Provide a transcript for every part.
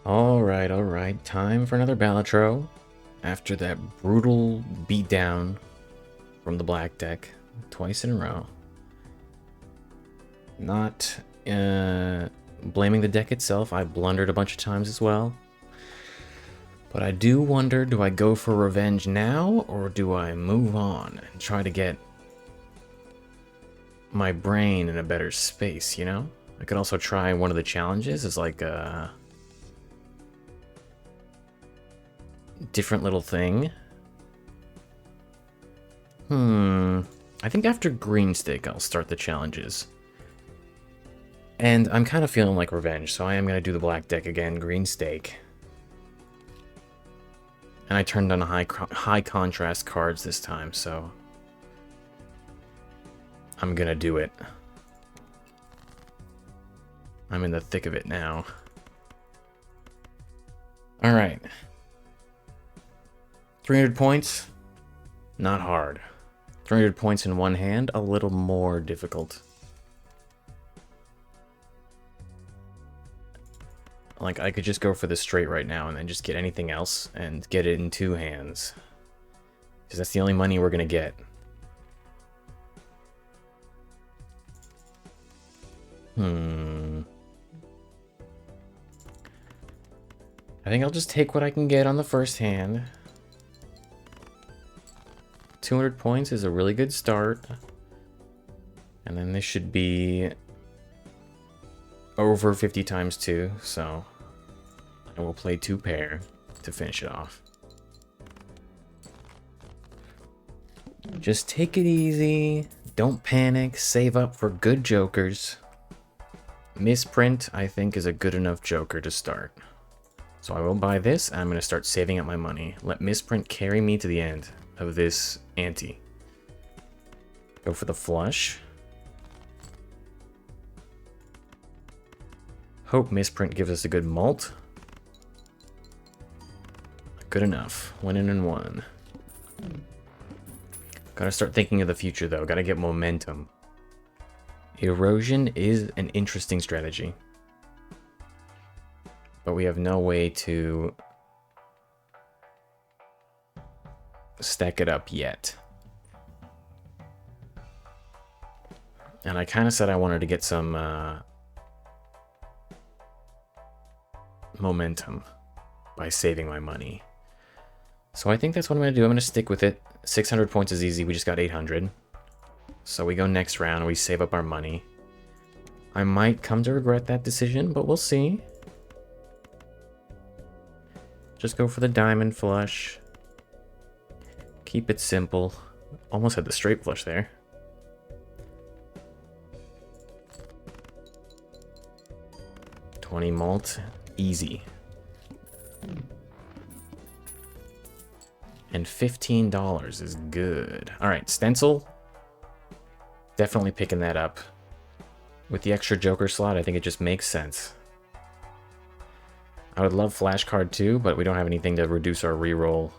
Alright. Time for another Balatro. After that brutal beatdown from the black deck twice in a row. Not blaming the deck itself. I blundered a bunch of times as well. But I do wonder, do I go for revenge now, or do I move on and try to get my brain in a better space, you know? I could also try one of the challenges as like a different little thing. I think after Green Stick I'll start the challenges. And I'm kind of feeling like revenge, so I am going to do the black deck again, Green Stake. And I turned on high contrast cards this time, so I'm going to do it. I'm in the thick of it now. Alright. 300 points, not hard. 300 points in one hand, a little more difficult. Like, I could just go for the straight right now and then just get anything else and get it in two hands. Because that's the only money we're going to get. I think I'll just take what I can get on the first hand. 200 points is a really good start. And then this should be over 50 times 2, so I will play 2 pair to finish it off. Just take it easy, don't panic, save up for good jokers. Misprint, I think, is a good enough joker to start. So I will buy this, and I'm going to start saving up my money. Let Misprint carry me to the end of this ante. Go for the flush. Hope Misprint gives us a good mult. Good enough. Went in and won. Gotta start thinking of the future, though. Gotta get momentum. Erosion is an interesting strategy. But we have no way to stack it up yet. And I kind of said I wanted to get some momentum by saving my money. So I think that's what I'm going to do. I'm going to stick with it. 600 points is easy. We just got 800. So we go next round. We save up our money. I might come to regret that decision, but we'll see. Just go for the diamond flush. Keep it simple. Almost had the straight flush there. $20 malt. Easy. And $15 is good. Alright, stencil. Definitely picking that up. With the extra joker slot, I think it just makes sense. I would love flashcard too, but we don't have anything to reduce our reroll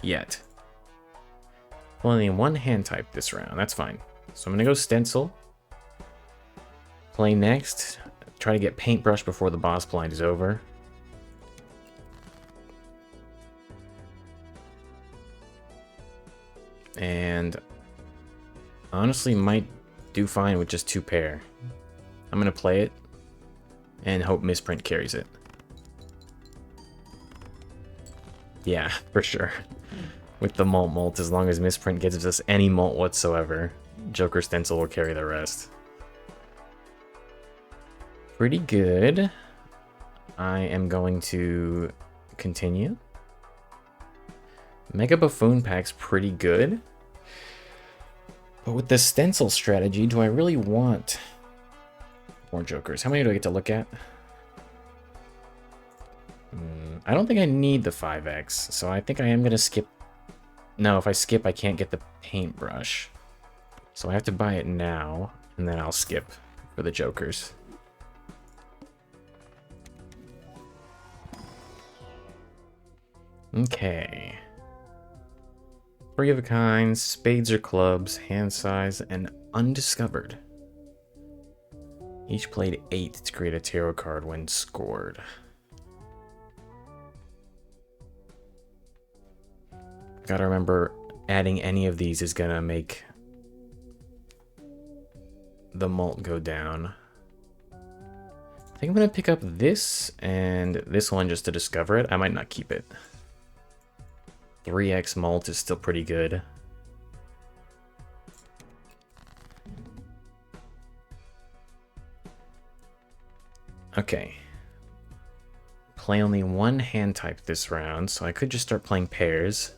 yet. Only one hand type this round, that's fine. So I'm gonna go stencil. Play next. Try to get paintbrush before the boss blind is over. And honestly might do fine with just 2 pair. I'm gonna play it and hope Misprint carries it. Yeah, for sure. With the mult, as long as Misprint gives us any mult whatsoever, Joker Stencil will carry the rest. Pretty good. I am going to continue. Mega Buffoon Pack's pretty good. But with the stencil strategy, do I really want more jokers? How many do I get to look at? I don't think I need the 5x, so I think I am going to skip. No, if I skip, I can't get the paintbrush. So I have to buy it now, and then I'll skip for the jokers. Okay. 3 of a kind, spades or clubs, hand size, and undiscovered. Each played 8 to create a tarot card when scored. Gotta remember, adding any of these is gonna make the mult go down. I think I'm gonna pick up this and this one just to discover it. I might not keep it. 3x mult is still pretty good. Okay. Play only one hand type this round, so I could just start playing pairs.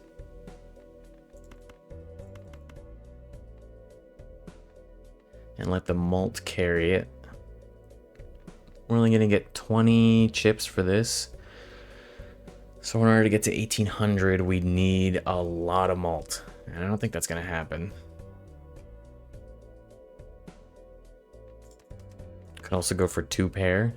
And let the mult carry it. We're only going to get 20 chips for this. So in order to get to 1800, we need a lot of malt. And I don't think that's going to happen. Could also go for 2 pair.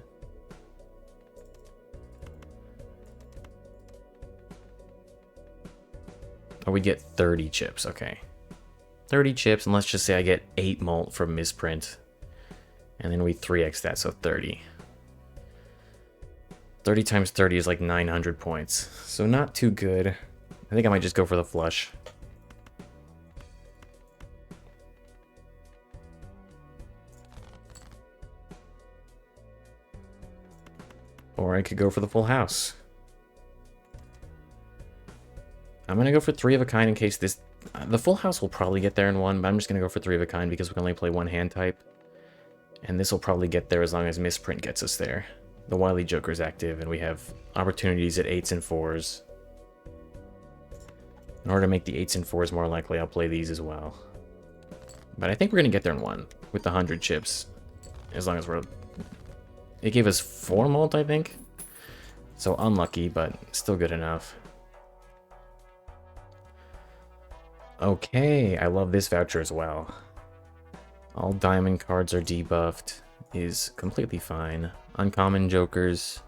Or we get 30 chips, okay. 30 chips, and let's just say I get 8 malt from misprint. And then we 3x that, so 30. 30 times 30 is like 900 points. So not too good. I think I might just go for the flush. Or I could go for the full house. I'm going to go for 3 of a kind in case this... the full house will probably get there in one, but I'm just going to go for 3 of a kind because we can only play one hand type. And this will probably get there as long as misprint gets us there. The Wily Joker is active, and we have opportunities at 8s and 4s. In order to make the 8s and 4s more likely, I'll play these as well. But I think we're going to get there in one with the 100 chips. As long as we're... It gave us 4 mult, I think. So unlucky, but still good enough. Okay, I love this voucher as well. All diamond cards are debuffed. Is completely fine. Uncommon jokers.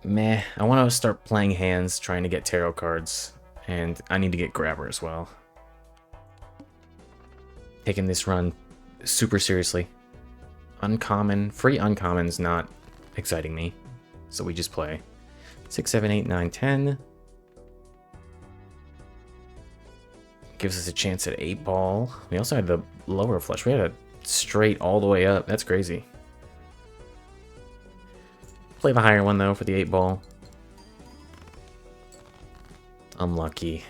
Meh. I want to start playing hands, trying to get tarot cards. And I need to get grabber as well. Taking this run super seriously. Uncommon. Free uncommon's not exciting me. So we just play. 6, 7, 8, 9, 10. Gives us a chance at 8 ball. We also had the lower flush. We had a straight all the way up. That's crazy. Play the higher one though for the 8 ball. Unlucky.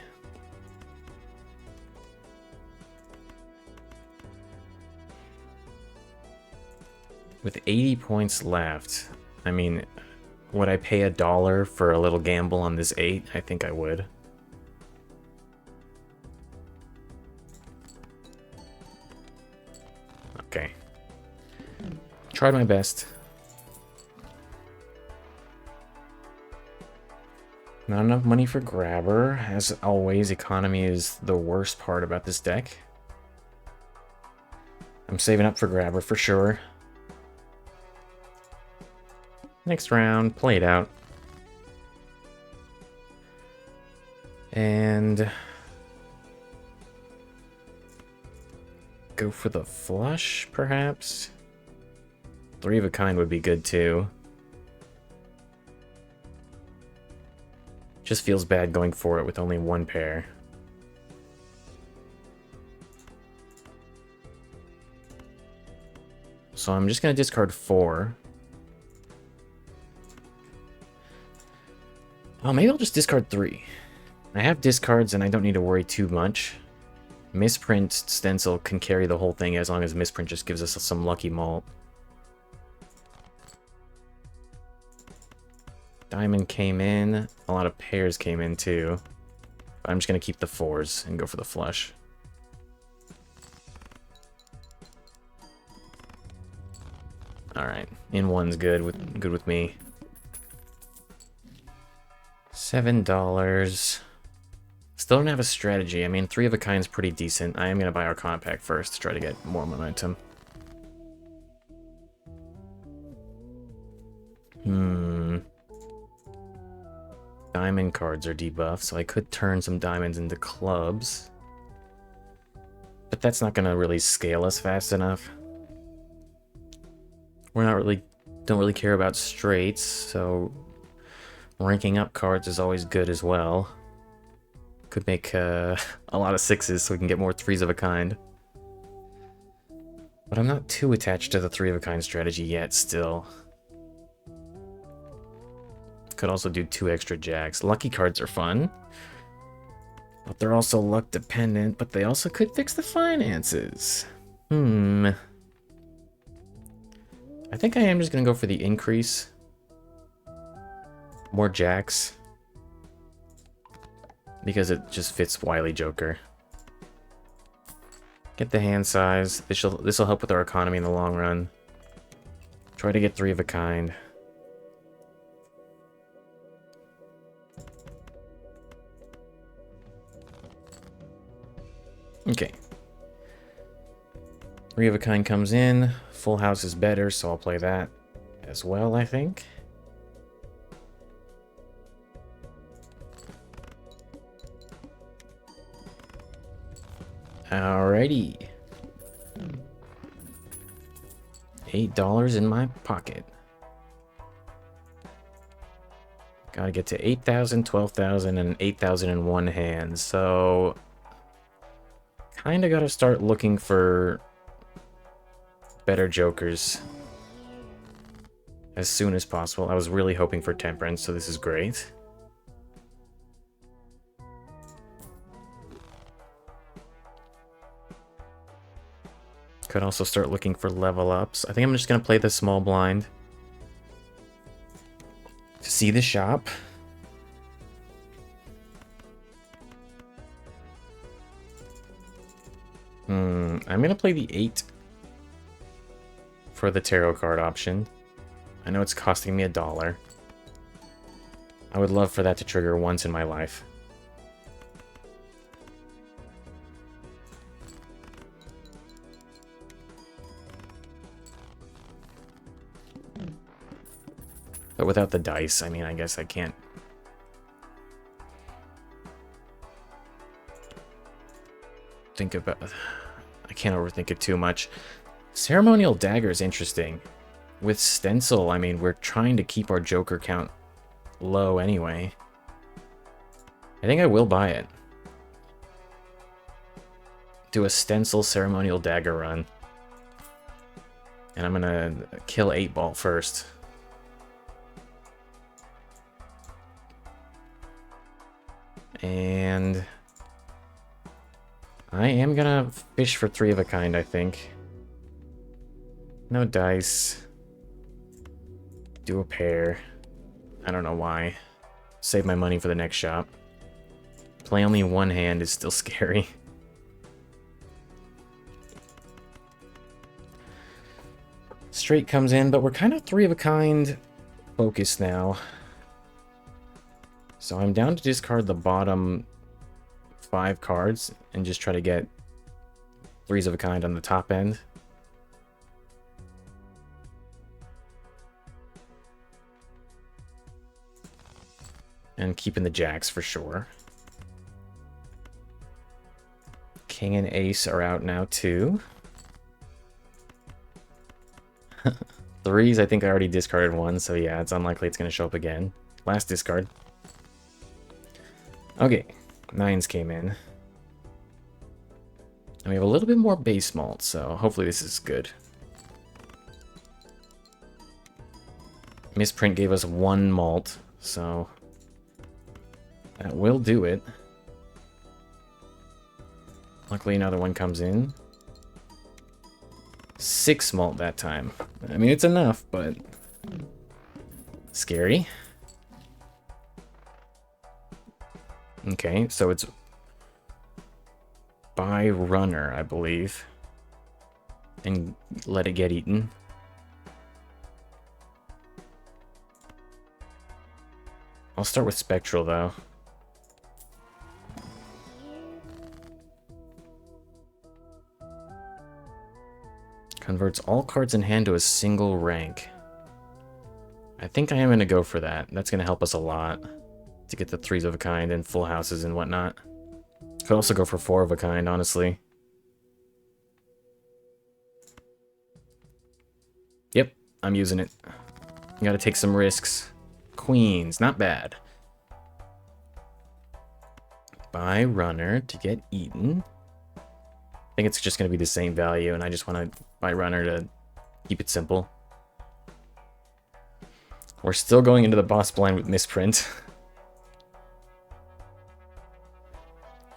With 80 points left, I mean, would I pay $1 for a little gamble on this 8? I think I would. Okay. Tried my best. Not enough money for grabber. As always, economy is the worst part about this deck. I'm saving up for grabber for sure. Next round, play it out. And go for the flush, perhaps? 3 of a kind would be good, too. Just feels bad going for it with only 1 pair. So I'm just going to discard 4. Oh, maybe I'll just discard 3. I have discards and I don't need to worry too much. Misprint Stencil can carry the whole thing as long as Misprint just gives us some lucky mult. Diamond came in. A lot of pairs came in too. But I'm just going to keep the 4s and go for the flush. Alright, in one's good with me. $7. Still don't have a strategy. I mean, 3 of a kind's pretty decent. I am going to buy our compact first to try to get more momentum. Diamond cards are debuffed, so I could turn some diamonds into clubs. But that's not going to really scale us fast enough. Don't really care about straights, so Ranking up cards is always good as well. Could make a lot of sixes so we can get more threes of a kind. But I'm not too attached to the three of a kind strategy yet still. Could also do 2 extra jacks. Lucky cards are fun. But they're also luck dependent, but they also could fix the finances. I think I am just gonna go for the increase. More jacks. Because it just fits Wily Joker. Get the hand size. This'll help with our economy in the long run. Try to get 3 of a kind. Okay. 3 of a kind comes in. Full house is better, so I'll play that as well, I think. Alrighty. $8 in my pocket. Gotta get to 8,000, 12,000, and 8,000 in one hand, so kinda gotta start looking for better jokers as soon as possible. I was really hoping for temperance, so this is great. Could also start looking for level ups. I think I'm just gonna play the small blind to see the shop. I'm gonna play the 8 for the tarot card option. I know it's costing me $1. I would love for that to trigger once in my life. But without the dice, I mean, I guess I can't. I can't overthink it too much. Ceremonial Dagger is interesting. With Stencil, I mean, we're trying to keep our Joker count low anyway. I think I will buy it. Do a Stencil Ceremonial Dagger run. And I'm gonna kill 8-Ball first. And I am gonna fish for 3 of a kind, I think. No dice. Do a pair. I don't know why. Save my money for the next shop. Play only one hand is still scary. Straight comes in, but we're kind of 3 of a kind focused now. So I'm down to discard the bottom 5 cards and just try to get 3s of a kind on the top end. And keeping the jacks for sure. King and ace are out now too. 3s, I think I already discarded one, so yeah, it's unlikely it's going to show up again. Last discard. Okay, 9s came in. And we have a little bit more base malt, so hopefully this is good. Misprint gave us 1 malt, so that will do it. Luckily another one comes in. 6 malt that time. I mean, it's enough, but scary. Okay, so it's by runner, I believe. And let it get eaten. I'll start with Spectral, though. Converts all cards in hand to a single rank. I think I am going to go for that. That's going to help us a lot to get the 3s of a kind and full houses and whatnot. Could also go for 4 of a kind, honestly. Yep, I'm using it. Gotta take some risks. Queens, not bad. Buy runner to get eaten. I think it's just going to be the same value, and I just want to buy runner to keep it simple. We're still going into the boss blind with misprint.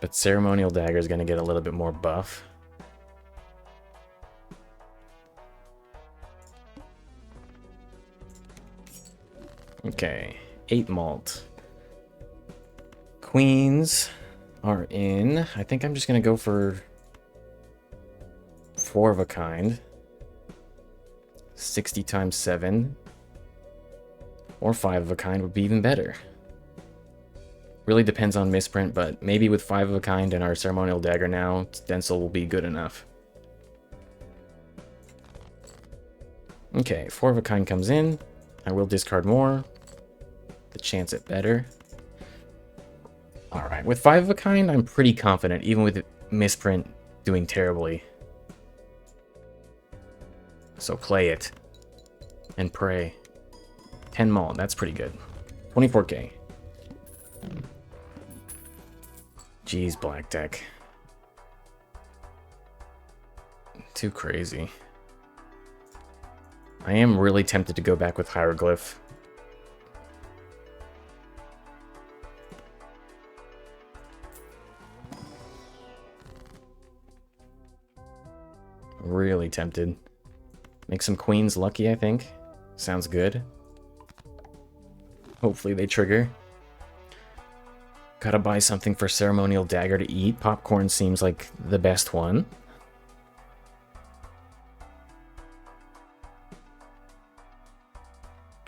But ceremonial dagger is going to get a little bit more buff. Okay, 8 malt. Queens are in. I think I'm just going to go for 4 of a kind. 60 times 7. Or 5 of a kind would be even better. Really depends on misprint, but maybe with 5 of a kind and our ceremonial dagger now, stencil will be good enough. Okay, 4 of a kind comes in. I will discard more to chance it better. Alright, with 5 of a kind, I'm pretty confident, even with misprint doing terribly. So play it. And pray. 10 malt, that's pretty good. 24k. Jeez, black deck. Too crazy. I am really tempted to go back with hieroglyph. Really tempted. Make some queens lucky, I think. Sounds good. Hopefully they trigger. Gotta buy something for ceremonial dagger to eat. Popcorn seems like the best one.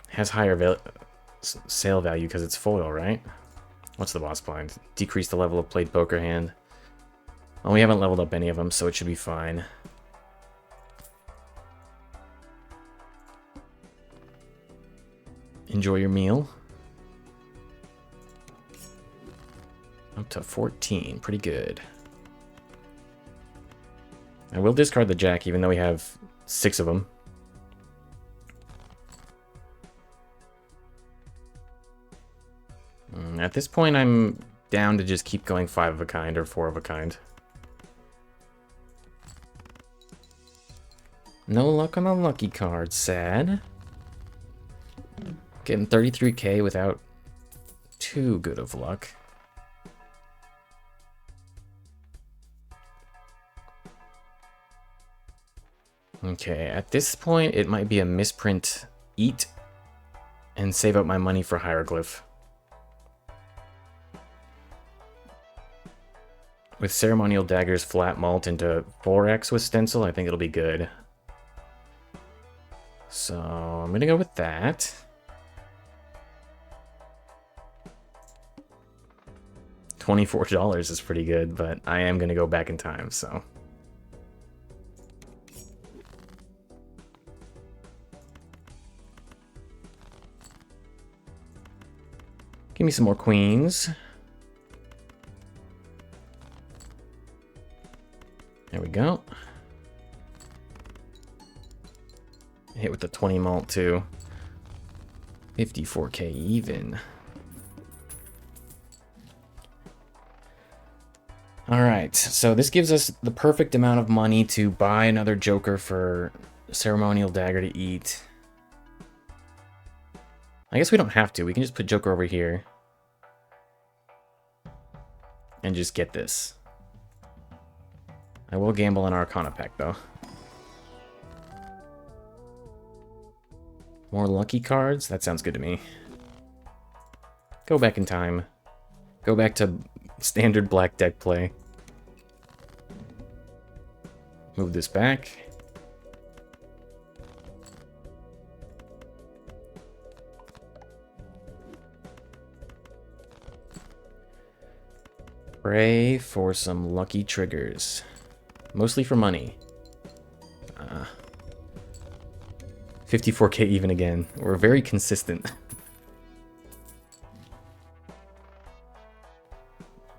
Has higher sale value because it's foil, right? What's the boss blind? Decrease the level of played poker hand. Well, we haven't leveled up any of them, so it should be fine. Enjoy your meal. Up to 14, pretty good. I will discard the jack, even though we have 6 of them. At this point, I'm down to just keep going 5 of a kind or 4 of a kind. No luck on the lucky card, sad. Getting 33k without too good of luck. Okay, at this point, it might be a misprint eat and save up my money for hieroglyph. With ceremonial daggers flat malt into 4x with stencil, I think it'll be good. So I'm gonna go with that. $24 is pretty good, but I am gonna go back in time, so. Give me some more queens. There we go. Hit with the 20 malt too. 54k even. Alright, so this gives us the perfect amount of money to buy another Joker for ceremonial dagger to eat. I guess we don't have to. We can just put Joker over here. And just get this. I will gamble an Arcana pack, though. More lucky cards? That sounds good to me. Go back in time. Go back to standard black deck play. Move this back. Pray for some lucky triggers. Mostly for money. 54k even again. We're very consistent.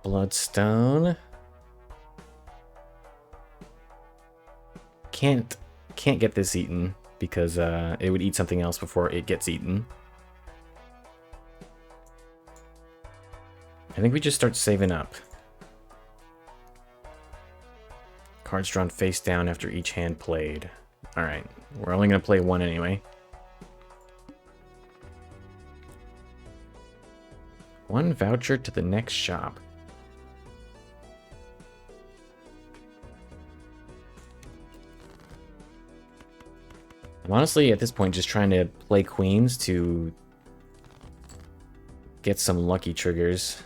Bloodstone. Can't get this eaten because it would eat something else before it gets eaten. I think we just start saving up. Cards drawn face down after each hand played. Alright, we're only going to play one anyway. One voucher to the next shop. I'm honestly, at this point, just trying to play queens to get some lucky triggers.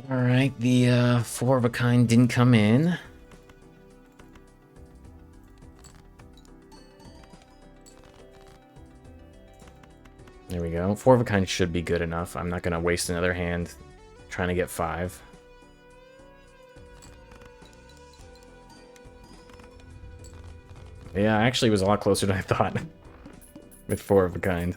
Alright, the four of a kind didn't come in. There we go. Four of a kind should be good enough. I'm not going to waste another hand trying to get five. Yeah, actually it was a lot closer than I thought. With four of a kind.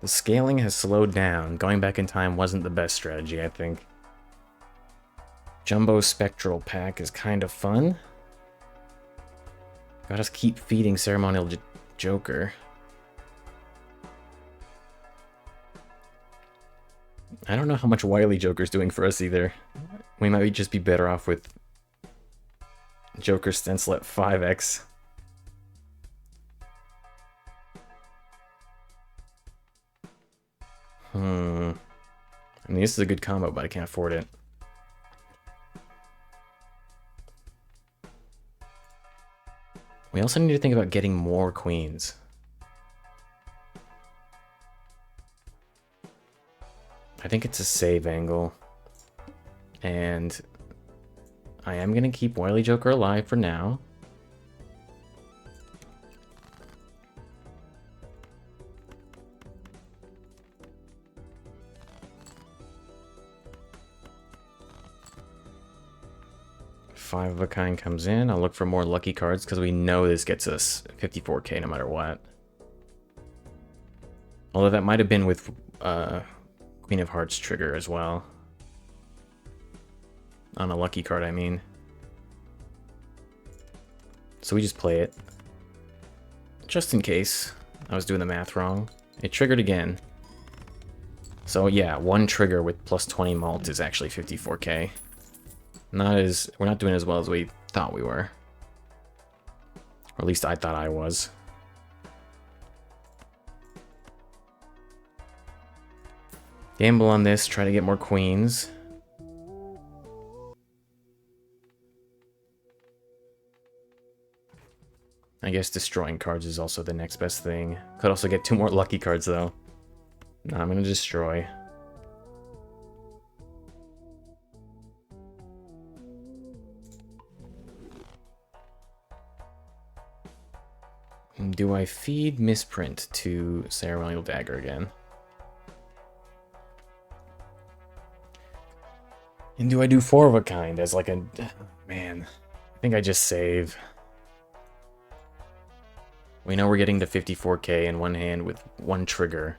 The scaling has slowed down. Going back in time wasn't the best strategy, I think. Jumbo Spectral Pack is kind of fun. Gotta keep feeding Ceremonial Joker. I don't know how much Wily Joker's doing for us either. We might just be better off with Joker Stencil at 5x. I mean, this is a good combo, but I can't afford it. We also need to think about getting more queens. I think it's a save angle. And I am going to keep Wily Joker alive for now. Five of a kind comes in. I'll look for more lucky cards because we know this gets us 54k no matter what. Although that might have been with Queen of Hearts trigger as well. On a lucky card, I mean. So we just play it. Just in case I was doing the math wrong. It triggered again. So yeah, one trigger with plus 20 malt is actually 54k. We're not doing as well as we thought we were. Or at least I thought I was. Gamble on this, try to get more queens. I guess destroying cards is also the next best thing. Could also get 2 more lucky cards though. No, I'm gonna destroy. Do I feed Misprint to Ceremonial Dagger again? And do I do 4 of a kind as like a... Man, I think I just save. We know we're getting to 54k in one hand with one trigger.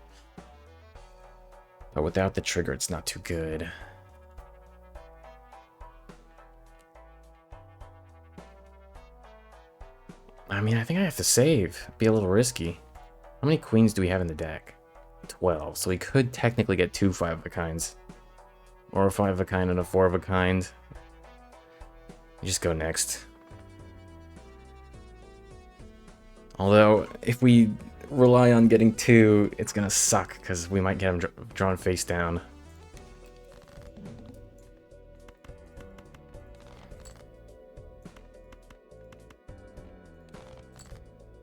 But without the trigger, it's not too good. I mean, I think I have to save. Be a little risky. How many queens do we have in the deck? 12. So we could technically get 2 5 of a kinds. Or a 5 of a kind and a 4 of a kind. Just go next. Although, if we rely on getting 2, it's gonna suck, because we might get them drawn face down.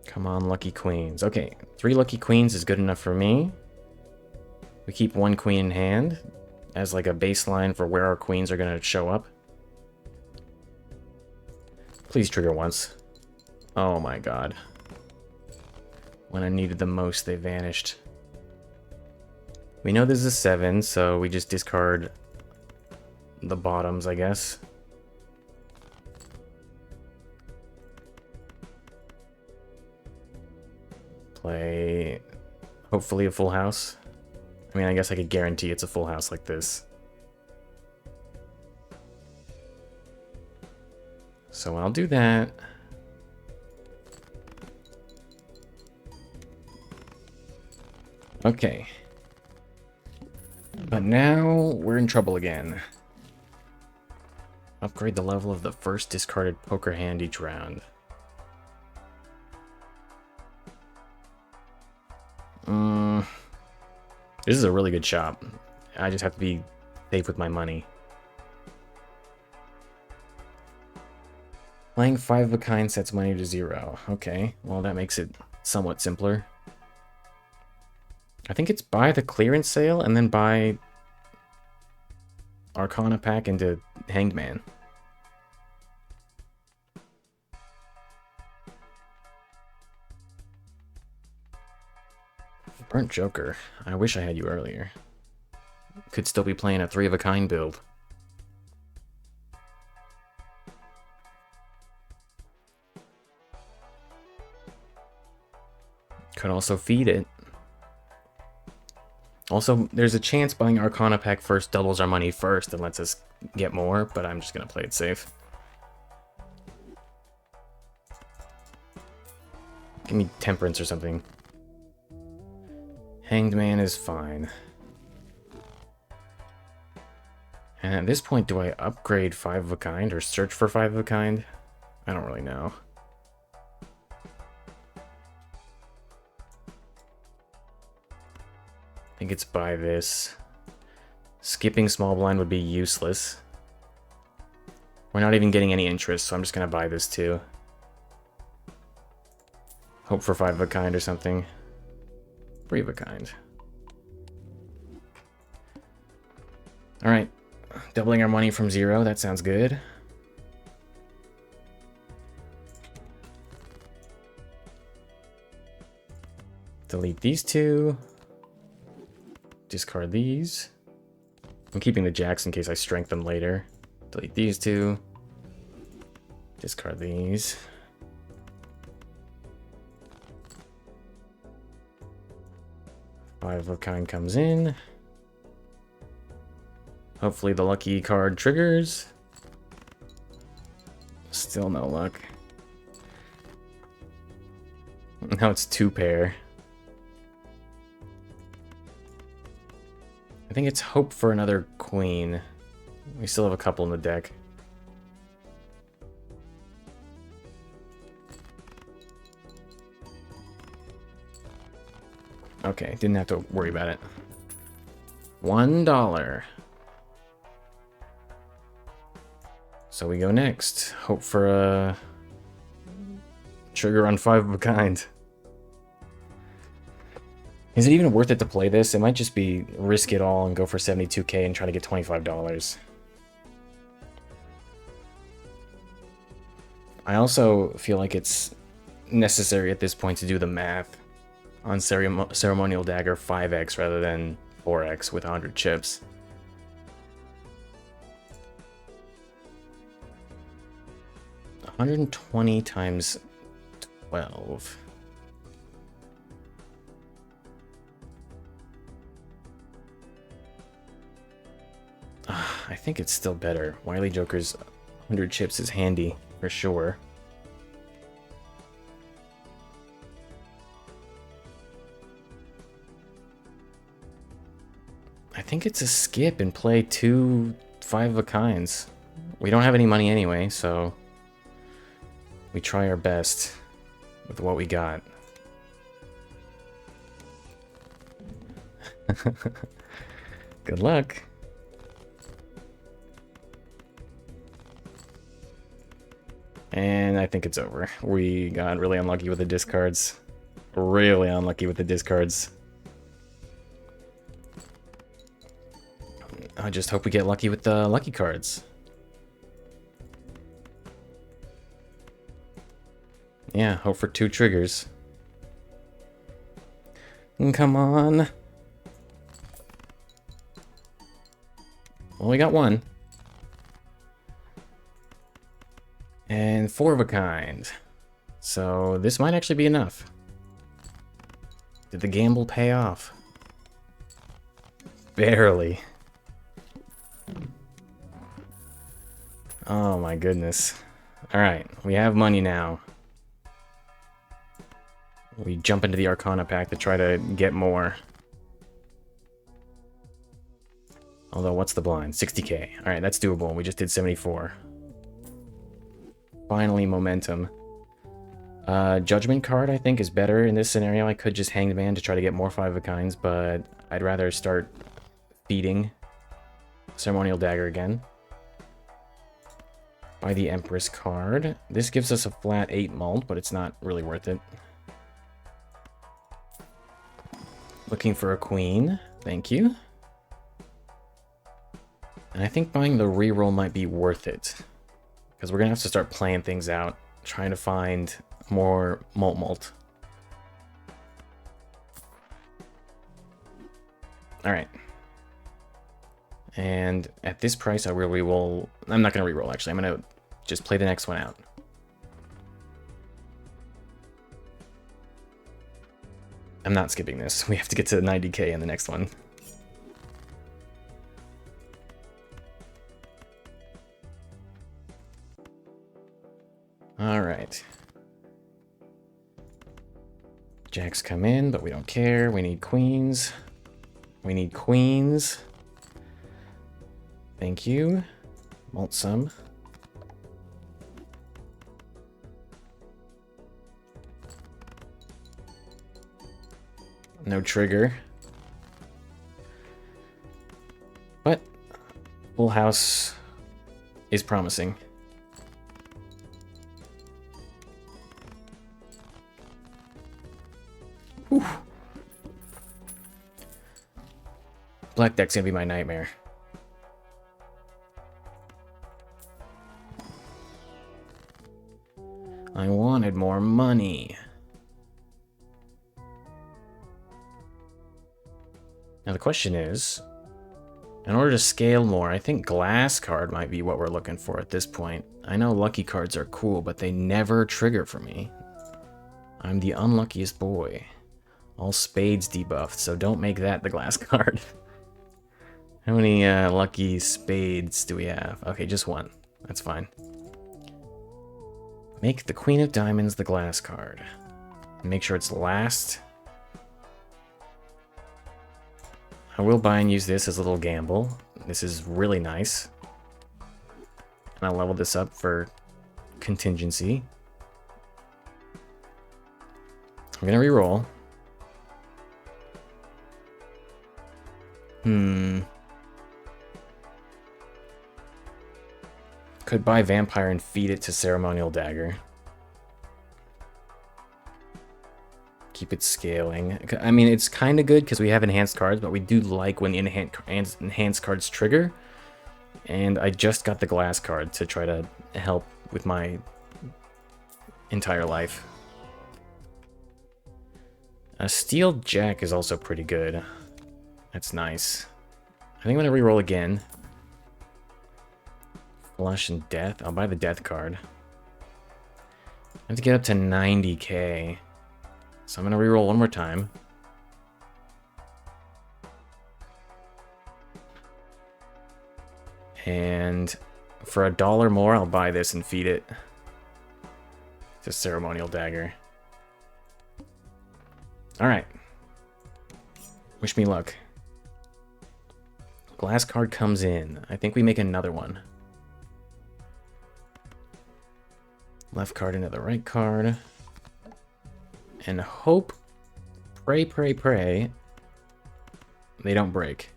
Come on, lucky queens. Okay, 3 lucky queens is good enough for me. We keep 1 queen in hand as like a baseline for where our queens are gonna show up. Please trigger once. Oh my god. When I needed them most, they vanished. We know this is a 7, so we just discard the bottoms, I guess. Play, hopefully, a full house. I mean, I guess I could guarantee it's a full house like this. So I'll do that. Okay. But now we're in trouble again. Upgrade the level of the first discarded poker hand each round. This is a really good shop. I just have to be safe with my money. Playing 5 of a kind sets money to 0. Okay, well that makes it somewhat simpler. I think it's buy the clearance sale and then buy Arcana pack into Hanged Man. Burnt Joker. I wish I had you earlier. Could still be playing a 3 of a kind build. Could also feed it. Also, there's a chance buying Arcana pack first doubles our money first and lets us get more, but I'm just gonna play it safe. Give me Temperance or something. Hanged Man is fine. And at this point, do I upgrade 5 of a kind or search for 5 of a kind? I don't really know. I think it's buy this. Skipping small blind would be useless. We're not even getting any interest, so I'm just gonna buy this too. Hope for 5 of a kind or something. 3 of a kind. Alright. Doubling our money from 0, that sounds good. Delete these 2. Discard these. I'm keeping the jacks in case I strength them later. Delete these 2. Discard these. Five of a kind comes in. Hopefully the lucky card triggers. Still no luck. Now it's 2 pair. I think it's hope for another queen. We still have a couple in the deck. Okay, didn't have to worry about it. $1. So we go next. Hope for a trigger on 5 of a kind. Is it even worth it to play this? It might just be risk it all and go for 72k and try to get $25. I also feel like it's necessary at this point to do the math on Ceremonial Dagger 5x rather than 4x with 100 chips. $120 times 12. I think it's still better. Wily Joker's 100 chips is handy, for sure. I think it's a skip and play 2 5 of a kinds. We don't have any money anyway, so we try our best with what we got. Good luck. And I think it's over. We got really unlucky with the discards. Really unlucky with the discards. I just hope we get lucky with the lucky cards. Yeah, hope for 2 triggers. Come on. Well, we got 1. And 4 of a kind. So this might actually be enough. Did the gamble pay off? Barely. Oh my goodness. Alright, we have money now. We jump into the Arcana pack to try to get more. Although, what's the blind? 60k. Alright, that's doable. We just did 74. Finally, momentum. Judgment card, I think, is better in this scenario. I could just hang the man to try to get more 5-of-kinds, but I'd rather start feeding Ceremonial Dagger again. Buy the Empress card. This gives us a flat 8 mult, but it's not really worth it. Looking for a queen. Thank you. And I think buying the reroll might be worth it. Because we're going to have to start playing things out. Trying to find more mult. Alright. And at this price, I will reroll. I'm not going to reroll, actually. I'm going to just play the next one out. I'm not skipping this. We have to get to 90k in the next one. Alright. Jacks come in, but we don't care. We need queens. We need queens. Thank you. Mult some. No trigger. But full house is promising. Whew. Black deck's gonna be my nightmare. I wanted more money. Now the question is, in order to scale more, I think glass card might be what we're looking for at this point. I know lucky cards are cool, but they never trigger for me. I'm the unluckiest boy. All spades debuffed, so don't make that the glass card. How many lucky spades do we have? Okay, just one. That's fine. Make the Queen of Diamonds the glass card. Make sure it's last. I will buy and use this as a little gamble. This is really nice. And I'll level this up for contingency. I'm gonna reroll. Could buy Vampire and feed it to Ceremonial Dagger. Keep it scaling. I mean, it's kind of good because we have enhanced cards, but we do like when the enhanced cards trigger. And I just got the glass card to try to help with my entire life. A Steel Jack is also pretty good. That's nice. I think I'm going to reroll again. Flush and Death. I'll buy the Death card. I have to get up to 90k. So I'm going to reroll one more time. And for $1 more, I'll buy this and feed it to Ceremonial Dagger. Alright. Wish me luck. Glass card comes in. I think we make another one. Left card into the right card. And hope, pray, they don't break.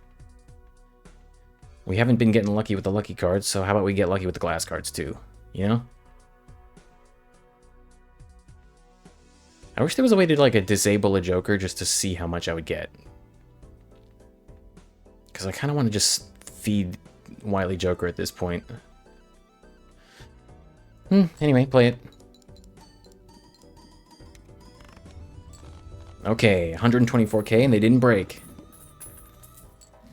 We haven't been getting lucky with the lucky cards, so how about we get lucky with the glass cards too, you know? I wish there was a way to like disable a Joker just to see how much I would get. Because I kind of want to just feed Wily Joker at this point. Anyway, play it. Okay, 124k, and they didn't break.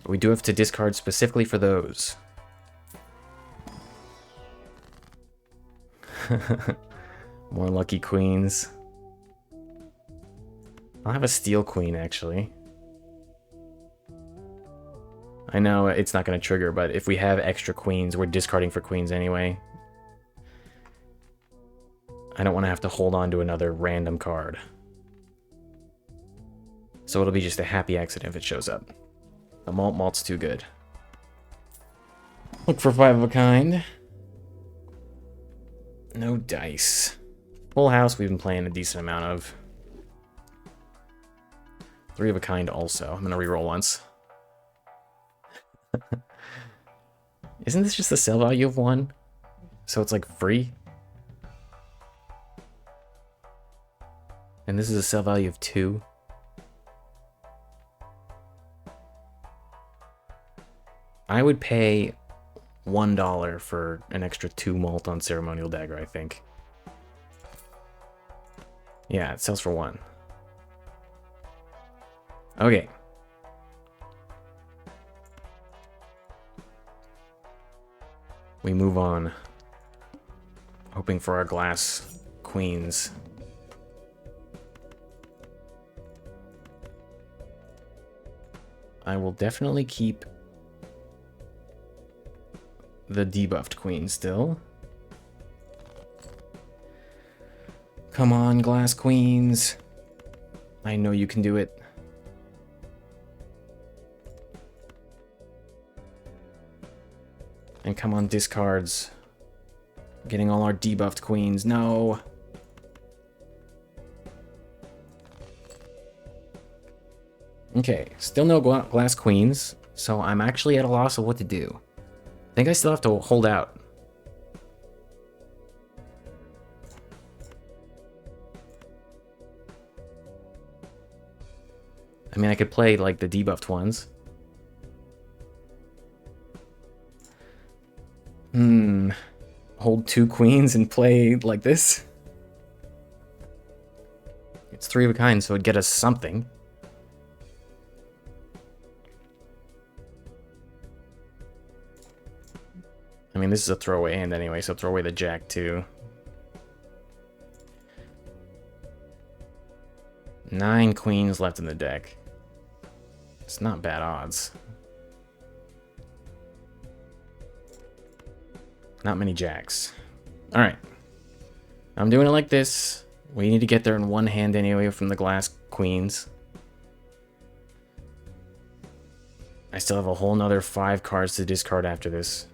But we do have to discard specifically for those. More lucky queens. I'll have a steel queen, actually. I know it's not going to trigger, but if we have extra queens, we're discarding for queens anyway. I don't want to have to hold on to another random card. So it'll be just a happy accident if it shows up. The malt's too good. Look for 5 of a kind. No dice. Full house we've been playing a decent amount of. 3 of a kind also. I'm gonna reroll once. Isn't this just the sell value of 1? So it's like free? And this is a sell value of 2? I would pay $1 for an extra 2 malt on Ceremonial Dagger, I think. Yeah, it sells for 1. Okay. We move on. Hoping for our glass queens. I will definitely keep the debuffed queen still. Come on, glass queens. I know you can do it. And come on, discards. Getting all our debuffed queens. No. Okay, still no glass queens, so I'm actually at a loss of what to do. I think I still have to hold out. I mean, I could play, like, the debuffed ones. Hold 2 queens and play like this? It's 3 of a kind, so it'd get us something. I mean, this is a throwaway hand anyway, so throw away the jack too. 9 queens left in the deck. It's not bad odds. Not many jacks. Alright. I'm doing it like this. We need to get there in one hand anyway from the glass queens. I still have a whole nother 5 cards to discard after this.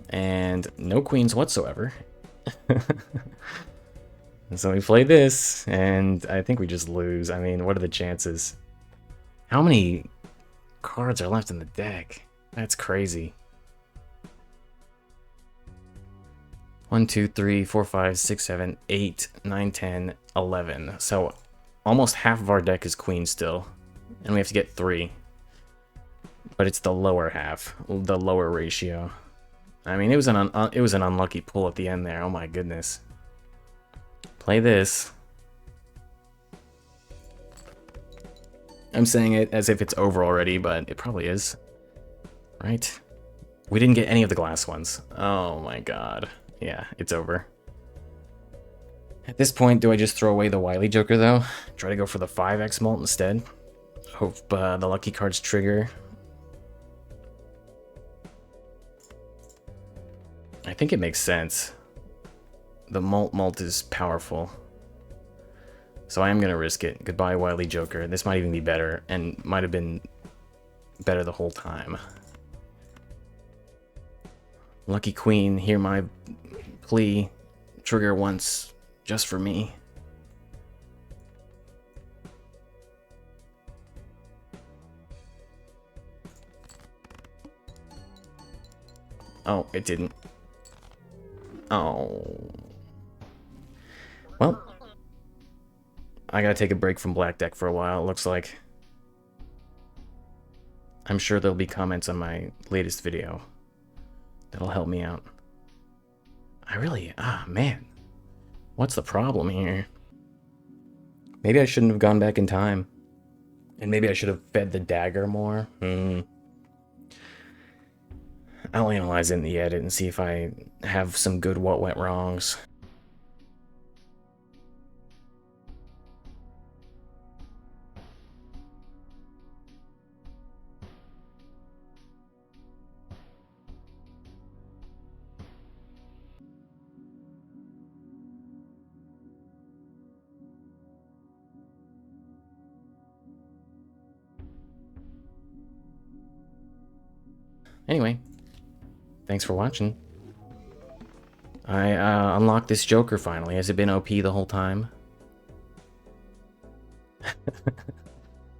And no queens whatsoever. So we play this, and I think we just lose. I mean, what are the chances? How many cards are left in the deck? That's crazy. 1, 2, 3, 4, 5, 6, 7, 8, 9, 10, 11. So almost half of our deck is queen still, and we have to get 3. But it's the lower half, the lower ratio. I mean, it was an unlucky pull at the end there. Oh my goodness. Play this. I'm saying it as if it's over already, but it probably is. Right? We didn't get any of the glass ones. Oh my god. Yeah, it's over. At this point, do I just throw away the Wily Joker, though? Try to go for the 5x mult instead? Hope the lucky cards trigger. I think it makes sense. The mult is powerful. So I am going to risk it. Goodbye, Wily Joker. This might even be better, and might have been better the whole time. Lucky Queen, hear my plea. Trigger once, just for me. Oh, it didn't. Oh. Well, I gotta take a break from Black Deck for a while, it looks like. I'm sure there'll be comments on my latest video that'll help me out. Man. What's the problem here? Maybe I shouldn't have gone back in time. And maybe I should have fed the dagger more. I'll analyze it in the edit and see if I have some good what went wrongs. Anyway, thanks for watching. I unlocked this Joker finally. Has it been OP the whole time?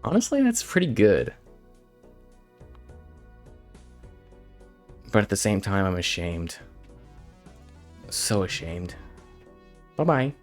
Honestly, that's pretty good. But at the same time, I'm ashamed. So ashamed. Bye-bye.